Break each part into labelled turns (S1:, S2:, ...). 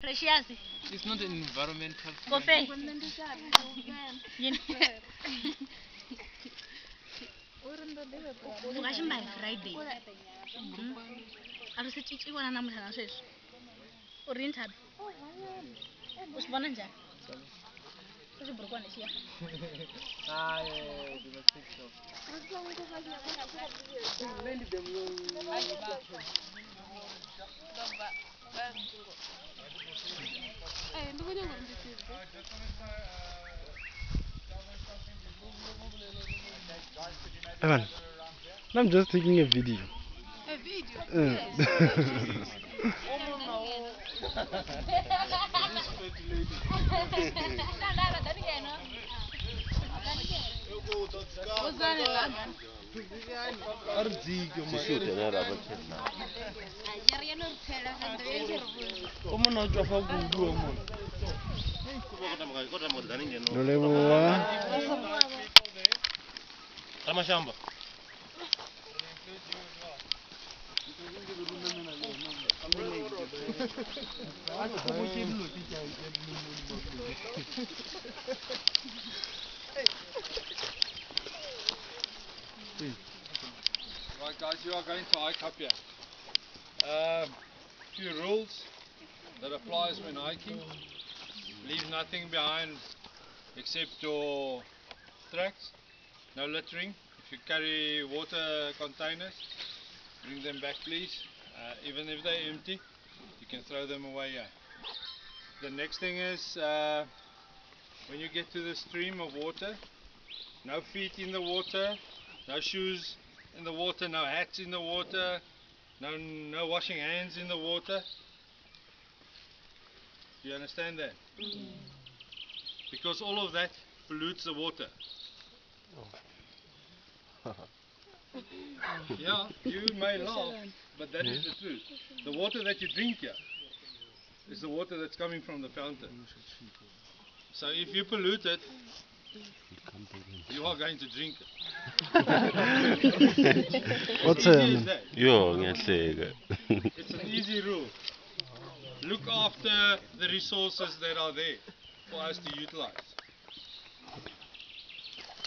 S1: Precious.
S2: It's not an environmental.
S1: Coffee. Ukashimba Friday. Alusichichi kona namuthana sweswi. Uri nthabi. Usibona njani? Usiburukwane siya.
S2: Hayi, ngima TikTok.
S3: Evan, I'm just taking a video.
S4: A video?
S3: Yes.
S2: Amashamba.
S5: Right guys, you are going to hike up here. Few rules that applies when hiking. Leave nothing behind except your tracks. No littering. If you carry water containers, bring them back please. Even if they're empty, you can throw them away here. The next thing is when you get to the stream of water, no feet in the water, no shoes in the water, no hats in the water, no washing hands in the water. Do you understand that? Because all of that pollutes the water. Yeah, you may laugh, but that is the truth. The water that you drink here is the water that's coming from the fountain. So if you pollute it, you are going to drink it.
S3: What's
S5: It's an easy rule. Look after the resources that are there for us to utilize.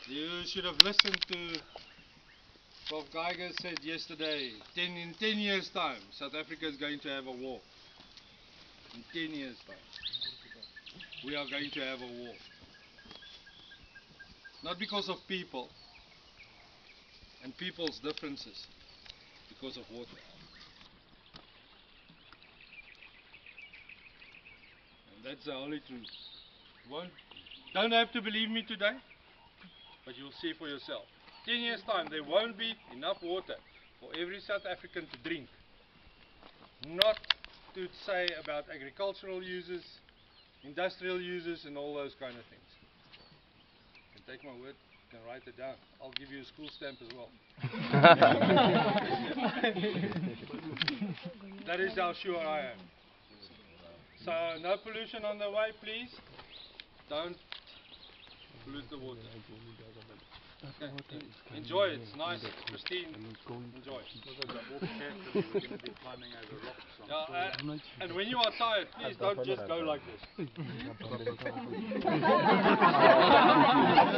S5: You should have listened to Prof. Geiger said yesterday, in 10 years time, South Africa is going to have a war. In 10 years time, we are going to have a war. Not because of people and people's differences, because of water. And that's the only truth. Don't have to believe me today, but you'll see for yourself. 10 years time, there won't be enough water for every South African to drink. Not to say about agricultural uses, industrial uses and all those kind of things. You can take my word, you can write it down. I'll give you a school stamp as well. That is how sure I am. So no pollution on the way, please. Don't pollute the water. Okay. Enjoy it, it's nice, it's pristine. Enjoy. Yeah, and when you are tired, please don't just go like this.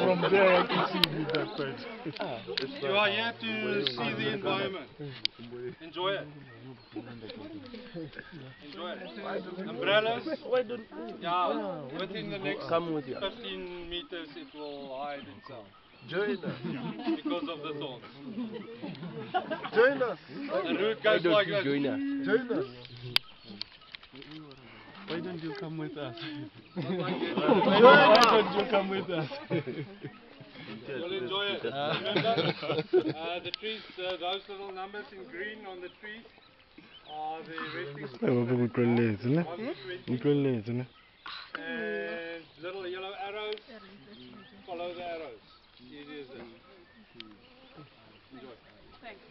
S3: From there I can see that side.
S5: You are here to see the environment. Enjoy it. Enjoy it. Umbrellas. Yeah, within the next 15 meters it will hide itself.
S3: Join us.
S5: Because of the thorns.
S3: Join us.
S5: The route goes like this.
S3: Join us. Why don't you come with us? Why don't you come with us?
S5: You'll enjoy it. Remember, the trees, those little numbers in green on the trees are the resting spots. And little yellow arrows, follow the arrows. Easy as that. Enjoy. Thanks.